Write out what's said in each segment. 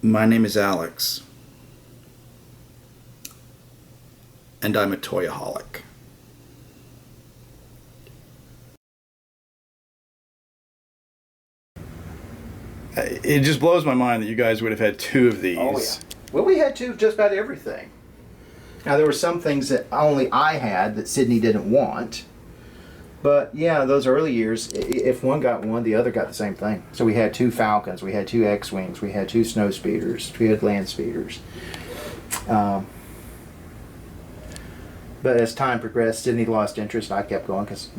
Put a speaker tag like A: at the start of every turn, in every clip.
A: My name is Alex, and I'm a Toyaholic. It just blows my mind that you guys would have had two of these.
B: Oh, yeah. Well, we had two of just about everything. Now, there were some things that only I had that Sydney didn't want. But, yeah, those early years, if one got one, the other got the same thing. So we had two Falcons, we had two X-Wings, we had two Snow Speeders, we had Land Speeders. But as time progressed, Sydney lost interest. I kept going because,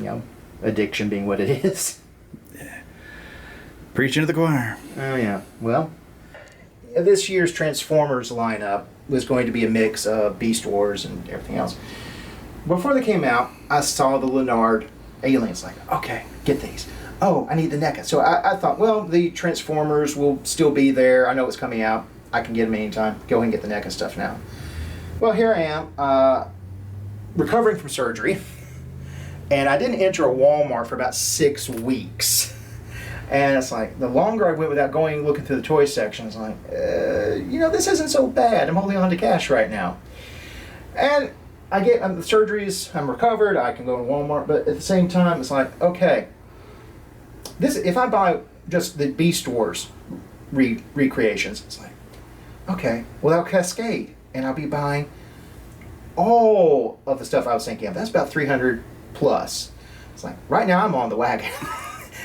B: addiction being what it is.
A: Yeah. Preaching to the choir.
B: Oh, yeah. Well, this year's Transformers lineup was going to be a mix of Beast Wars and everything else. Before they came out, I saw the Leonard aliens. Like, okay, get these. Oh, I need the NECA. So I thought, well, the Transformers will still be there. I know it's coming out. I can get them anytime. Go ahead and get the NECA stuff now. Well, here I am, recovering from surgery. And I didn't enter a Walmart for about 6 weeks. And it's like, the longer I went without going looking through the toy section, it's like, this isn't so bad. I'm holding on to cash right now. And I get the surgeries, I'm recovered, I can go to Walmart, but at the same time, it's like, okay, if I buy just the Beast Wars recreations, it's like, okay, well, that'll cascade, and I'll be buying all of the stuff I was thinking of. That's about 300 plus. It's like, right now I'm on the wagon.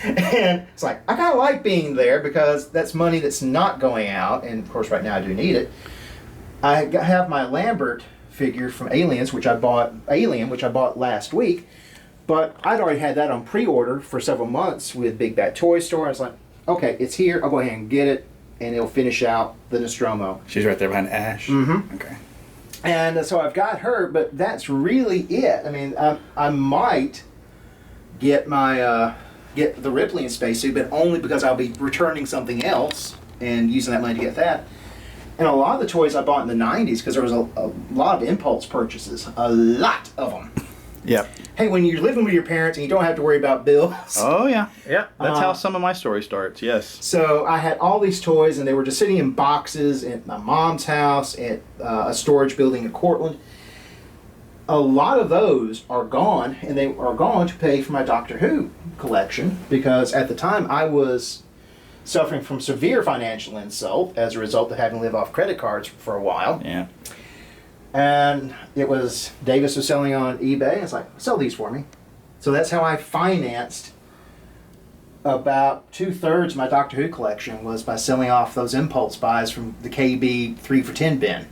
B: And it's like, I kind of like being there because that's money that's not going out, and of course right now I do need it. I have my Lambert figure from Aliens, which I bought last week, but I'd already had that on pre-order for several months with Big Bad Toy Store. I was like, okay, it's here, I'll go ahead and get it, and it'll finish out the Nostromo.
A: She's right there behind Ash.
B: Mm-hmm.
A: Okay.
B: And so I've got her, but that's really it. I mean, I might get the Ripley in Spacesuit, but only because I'll be returning something else and using that money to get that. And a lot of the toys I bought in the 90s, because there was a lot of impulse purchases. A lot of them.
A: Yep.
B: Hey, when you're living with your parents and you don't have to worry about bills.
A: Oh, yeah. Yeah. That's how some of my story starts, yes.
B: So I had all these toys, and they were just sitting in boxes at my mom's house, at a storage building in Cortland. A lot of those are gone, and they are gone to pay for my Doctor Who collection, because at the time I was suffering from severe financial insult as a result of having to live off credit cards for a while.
A: Yeah.
B: And Davis was selling on eBay. It's like, sell these for me. So that's how I financed about 2/3 of my Doctor Who collection, was by selling off those impulse buys from the KB 3 for $10 bin.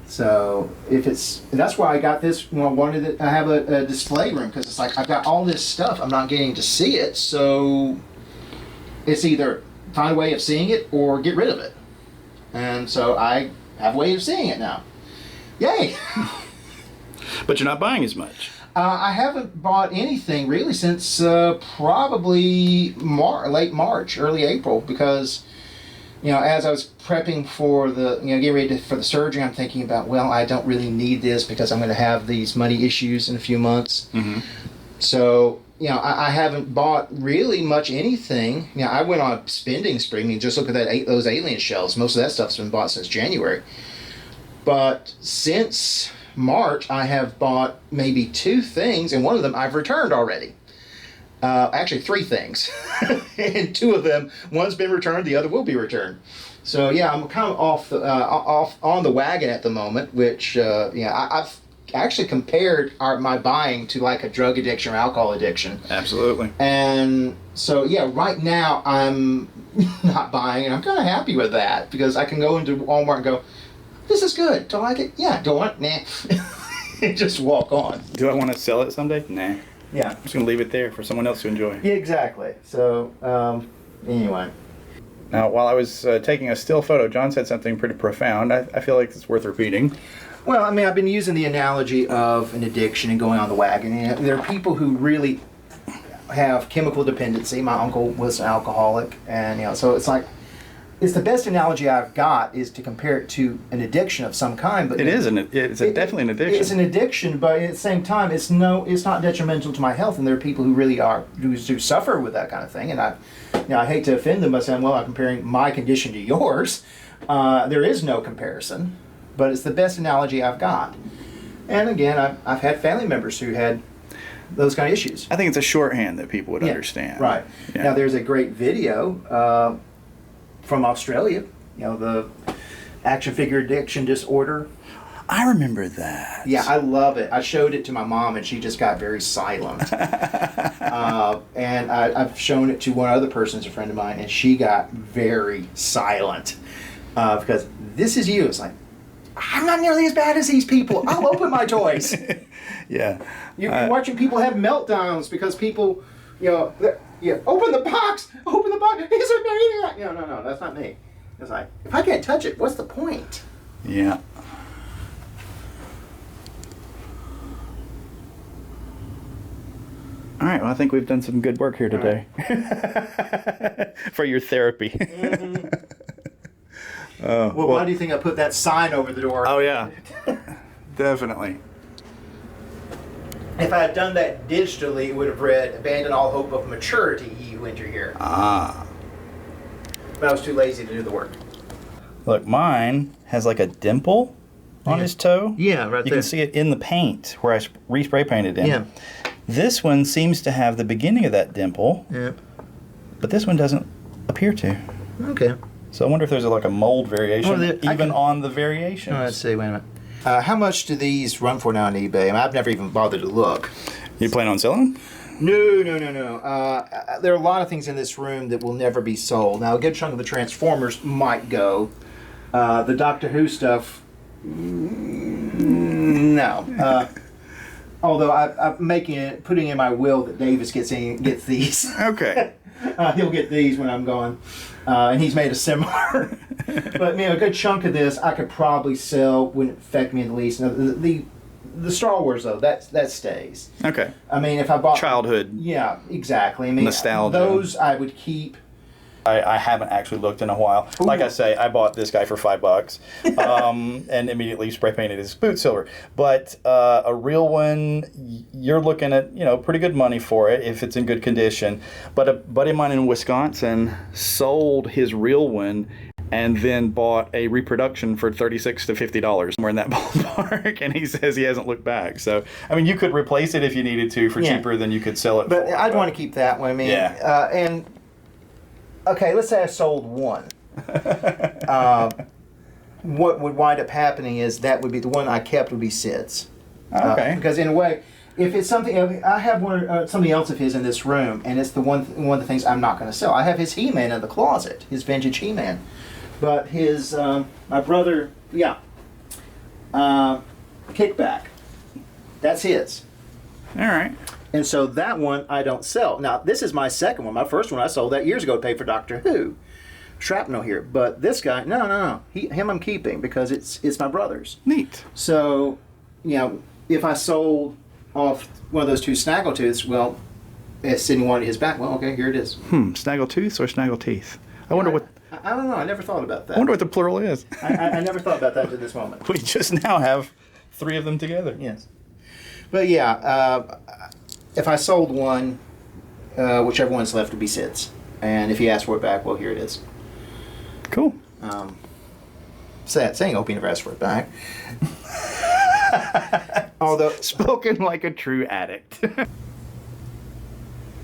B: So that's why I got this. I wanted to have a display room, because it's like, I've got all this stuff, I'm not getting to see it, so it's either find a way of seeing it or get rid of it. And so I have a way of seeing it now. Yay!
A: But you're not buying as much.
B: I haven't bought anything really since probably late March, early April, because as I was prepping for getting ready for the surgery, I'm thinking about, well, I don't really need this because I'm going to have these money issues in a few months.
A: Mm-hmm.
B: So, I haven't bought really much anything. I went on a spending spree. I mean, just look at those alien shells. Most of that stuff's been bought since January. But since March, I have bought maybe 2 things, and one of them I've returned already. Actually, 3 things. And 2 of them, one's been returned, the other will be returned. So yeah, I'm kind of off on the wagon at the moment, which I've actually compared my buying to like a drug addiction or alcohol addiction.
A: Absolutely.
B: And so yeah, right now I'm not buying, and I'm kind of happy with that, because I can go into Walmart and go, this is good. Do I like it? Yeah. Don't want it? Nah. Just walk on.
A: Do I want to sell it someday? Nah.
B: Yeah.
A: I'm just going to leave it there for someone else to enjoy.
B: Yeah, exactly. So, anyway.
A: Now, while I was taking a still photo, John said something pretty profound. I feel like it's worth repeating.
B: Well, I mean, I've been using the analogy of an addiction and going on the wagon. And there are people who really have chemical dependency. My uncle was an alcoholic, and so it's like, it's the best analogy I've got is to compare it to an addiction of some kind. But
A: it's definitely an addiction.
B: It's an addiction, but at the same time, it's not detrimental to my health. And there are people who really do suffer with that kind of thing. And Now, I hate to offend them by saying, well, I'm comparing my condition to yours. There is no comparison, but it's the best analogy I've got. And again, I've had family members who had those kind of issues.
A: I think it's a shorthand that people would understand.
B: Right.
A: Yeah.
B: Now, there's a great video from Australia, the action figure addiction disorder.
A: I remember that.
B: Yeah, I love it. I showed it to my mom, and she just got very silent. And I've shown it to one other person, a friend of mine, and she got very silent because this is you. It's like, I'm not nearly as bad as these people. I'll open my toys.
A: Yeah.
B: You're watching people have meltdowns because people, open the box. Open the box. He's a maniac. No, that's not me. It's like, if I can't touch it, what's the point?
A: Yeah. All right, well, I think we've done some good work here today. Right. For your therapy.
B: Mm-hmm. Well, why do you think I put that sign over the door?
A: Oh, yeah. Definitely.
B: If I had done that digitally, it would have read, abandon all hope of maturity, ye who enter here.
A: Ah.
B: But I was too lazy to do the work.
A: Look, mine has like a dimple on his toe.
B: Yeah, right there.
A: You can see it in the paint where I re-spray painted in.
B: Yeah.
A: This one seems to have the beginning of that dimple.
B: Yeah.
A: But this one doesn't appear to.
B: Okay.
A: So I wonder if there's like a mold variation
B: Well,
A: on the variations.
B: Oh, let's see, wait a minute. How much do these run for now on eBay? I mean, I've never even bothered to look.
A: You plan on selling them?
B: No. There are a lot of things in this room that will never be sold. Now, a good chunk of the Transformers might go. The Doctor Who stuff, no. Although I'm putting in my will that Davis gets these.
A: Okay.
B: He'll get these when I'm gone. And he's made a similar. But a good chunk of this I could probably sell, wouldn't affect me in the least. Now, the Star Wars though, that stays.
A: Okay.
B: I mean, if I bought
A: childhood.
B: Yeah, exactly. I mean,
A: nostalgia.
B: Those I would keep.
A: I haven't actually looked in a while.
B: Ooh.
A: Like I say, I bought this guy for $5, and immediately spray painted his boot silver. But a real one, you're looking at pretty good money for it if it's in good condition. But a buddy of mine in Wisconsin sold his real one and then bought a reproduction for $36 to $50. We're in that ballpark, and he says he hasn't looked back. So, I mean, you could replace it if you needed to for cheaper than you could sell it
B: but
A: for.
B: I'd want to keep that one. I mean,
A: yeah.
B: And okay, let's say I sold one. What would wind up happening is that would be the one I kept would be Sid's.
A: Okay.
B: Because in a way, if it's something, I have something else of his in this room, and it's one of the things I'm not going to sell. I have his He-Man in the closet, his vintage He-Man, but his my brother, Kickback, that's his.
A: All right.
B: And so that one I don't sell. Now, this is my second one. My first one I sold that years ago to pay for Doctor Who. Shrapnel here. But this guy, no. Him I'm keeping because it's my brother's.
A: Neat.
B: So, if I sold off one of those two Snaggletooths, well, Sidney wanted his back. Well, okay, here it is.
A: Snaggletooth or Snaggleteeth? I wonder what...
B: I don't know. I never thought about that.
A: I wonder what the plural is.
B: I never thought about that to this moment.
A: We just now have 3 of them together.
B: Yes. But if I sold one, whichever one's left would be Sid's. And if he asked for it back, well, here it is.
A: Cool.
B: Sad saying, hope he never asked for it back. Although,
A: spoken like a true addict.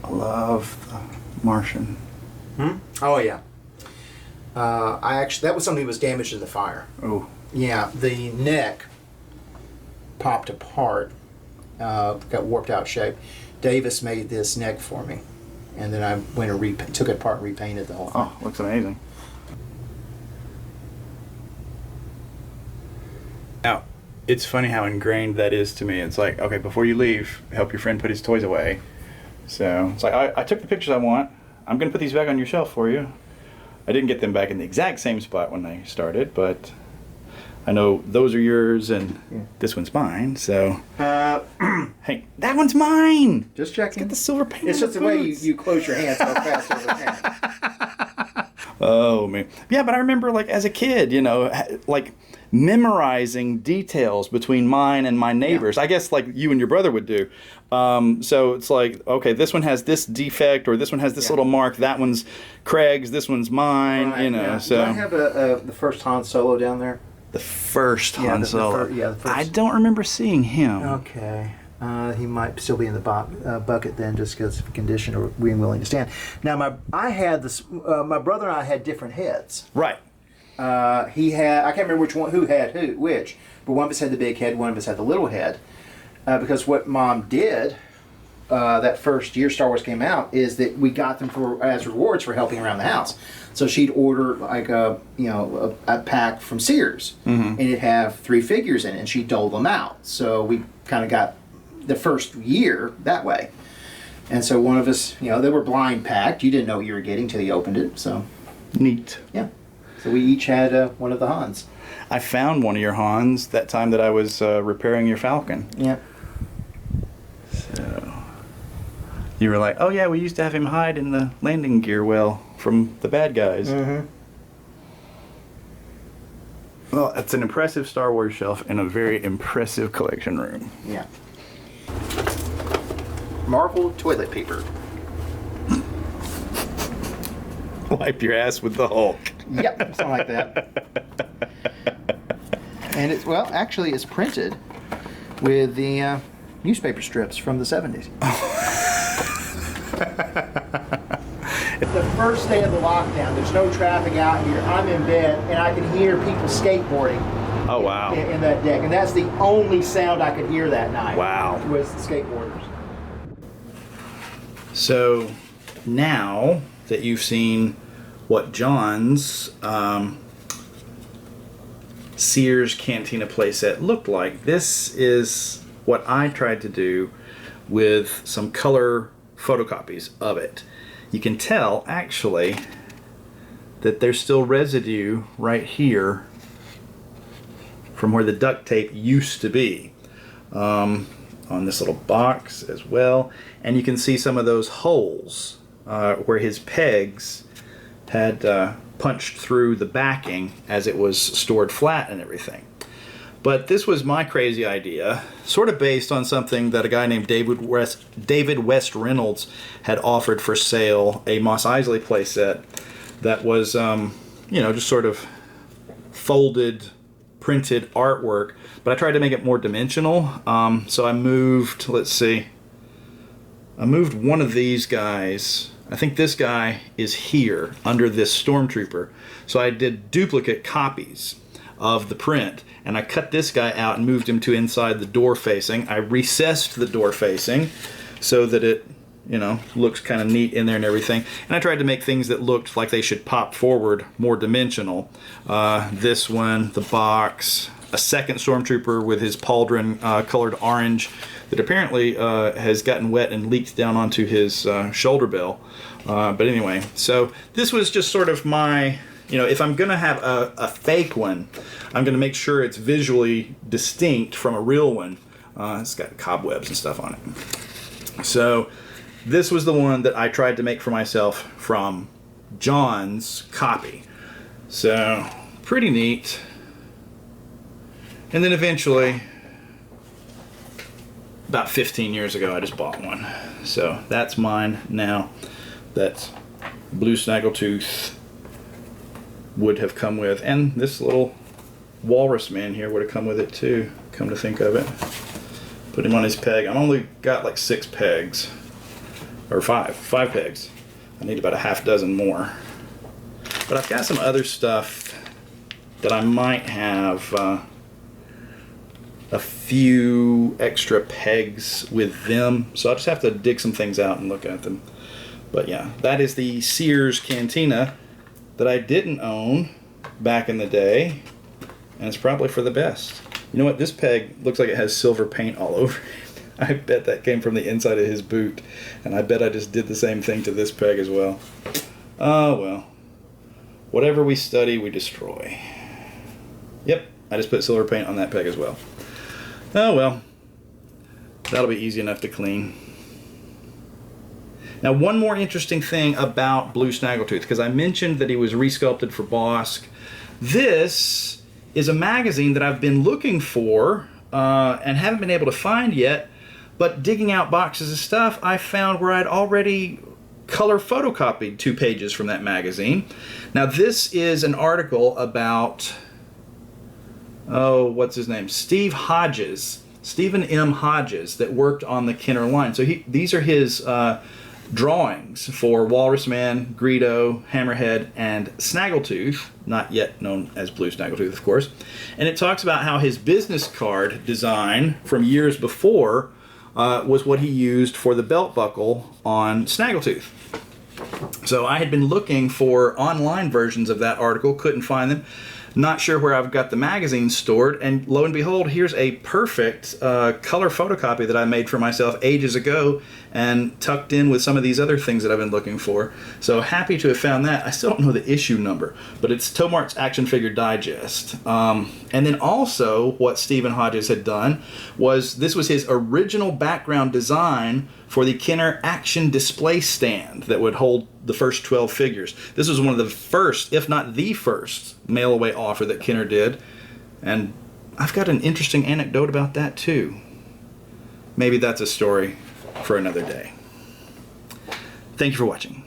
A: I love the Martian.
B: Oh, yeah. That was something that was damaged in the fire.
A: Oh.
B: Yeah, the neck popped apart, got warped out shape. Davis made this neck for me, and then I went and took it apart and repainted the whole thing.
A: Oh, looks amazing. Now, it's funny how ingrained that is to me. It's like, okay, before you leave, help your friend put his toys away. So it's like, I took the pictures I want. I'm going to put these back on your shelf for you. I didn't get them back in the exact same spot when they started, but I know those are yours and this one's mine, so... hey, that one's mine!
B: Just checking.
A: Get the silver paint.
B: It's just the way you close your hands so fast over the pen.
A: Oh, man. Yeah, but I remember, like, as a kid, like, memorizing details between mine and my neighbors. I guess like you and your brother would do. So it's like, okay, this one has this defect, or this one has this little mark. That one's Craig's. This one's mine.
B: Right,
A: you know.
B: yeah.
A: So
B: Do I have the first Han Solo down there?
A: the first Han
B: the
A: Solo.
B: the first.
A: I don't remember seeing him.
B: Okay. He might still be in the bucket then, just because of condition or being willing to stand. Now, my brother and I had different heads.
A: Right.
B: He had, I can't remember who had which, but one of us had the big head, one of us had the little head. Because what Mom did that first year Star Wars came out is that we got them as rewards for helping around the house. So she'd order like a pack from Sears, and it'd have 3 figures in it, and she'd dole them out. So we kind of got the first year that way. And so one of us, they were blind packed. You didn't know what you were getting till you opened it. So
A: neat.
B: Yeah. So we each had one of the Hans.
A: I found one of your Hans that time that I was repairing your Falcon.
B: Yeah.
A: So you were like, oh yeah, we used to have him hide in the landing gear well from the bad guys.
B: Mm-hmm.
A: Well, it's an impressive Star Wars shelf in a very impressive collection room.
B: Yeah. Marvel toilet paper.
A: Wipe your ass with the Hulk.
B: Yep, something like that. And actually it's printed with the newspaper strips from the 70s. The first day of the lockdown, there's no traffic out here. I'm in bed and I can hear people skateboarding.
A: Oh wow.
B: In that deck, and that's the only sound I could hear that night.
A: Wow.
B: Was the skateboarders.
A: So now that you've seen what John's Sears Cantina playset looked like, this is what I tried to do with some color photocopies of it. You can tell actually that there's still residue right here from where the duct tape used to be on this little box as well. And you can see some of those holes where his pegs had punched through the backing as it was stored flat and everything. But this was my crazy idea, sort of based on something that a guy named David West Reynolds had offered for sale, a Mos Eisley playset that was, just sort of folded, printed artwork. But I tried to make it more dimensional. So I moved, I moved one of these guys. I think this guy is here under this Stormtrooper. So I did duplicate copies of the print, and I cut this guy out and moved him to inside the door facing. I recessed the door facing so that it, looks kind of neat in there and everything. And I tried to make things that looked like they should pop forward, more dimensional. This one, the box, a second Stormtrooper with his pauldron colored orange that apparently has gotten wet and leaked down onto his shoulder bell. But anyway, so this was just sort of my, if I'm going to have a fake one, I'm going to make sure it's visually distinct from a real one. It's got cobwebs and stuff on it. So this was the one that I tried to make for myself from John's copy. So pretty neat. And then eventually, about 15 years ago, I just bought one. So that's mine now. That blue Snaggletooth would have come with. And this little walrus man here would have come with it too, come to think of it. Put him on his peg. I've only got like 6 pegs. Or 5 pegs. I need about a half dozen more. But I've got some other stuff that I might have a few extra pegs with them. So I'll just have to dig some things out and look at them. But yeah, that is the Sears Cantina that I didn't own back in the day. And it's probably for the best. You know what? This peg looks like it has silver paint all over it. I bet that came from the inside of his boot. And I bet I just did the same thing to this peg as well. Oh well. Whatever we study, we destroy. Yep, I just put silver paint on that peg as well. Oh well. That'll be easy enough to clean. Now, one more interesting thing about Blue Snaggletooth, because I mentioned that he was resculpted for Bosk. This is a magazine that I've been looking for and haven't been able to find yet, but digging out boxes of stuff, I found where I'd already color photocopied 2 pages from that magazine. Now this is an article about, what's his name? Stephen M. Hodges, that worked on the Kenner line. So these are his drawings for Walrus Man, Greedo, Hammerhead, and Snaggletooth, not yet known as Blue Snaggletooth, of course. And it talks about how his business card design from years before was what he used for the belt buckle on Snaggletooth. So I had been looking for online versions of that article, couldn't find them. Not sure where I've got the magazine stored, and lo and behold, here's a perfect color photocopy that I made for myself ages ago and tucked in with some of these other things that I've been looking for. So happy to have found that. I still don't know the issue number, but it's Tomart's Action Figure Digest. And then also what Stephen Hodges had done was, this was his original background design for the Kenner Action Display Stand that would hold the first 12 figures. This was one of the first, if not the first, mail-away offer that Kenner did. And I've got an interesting anecdote about that too. Maybe that's a story for another day. Thank you for watching.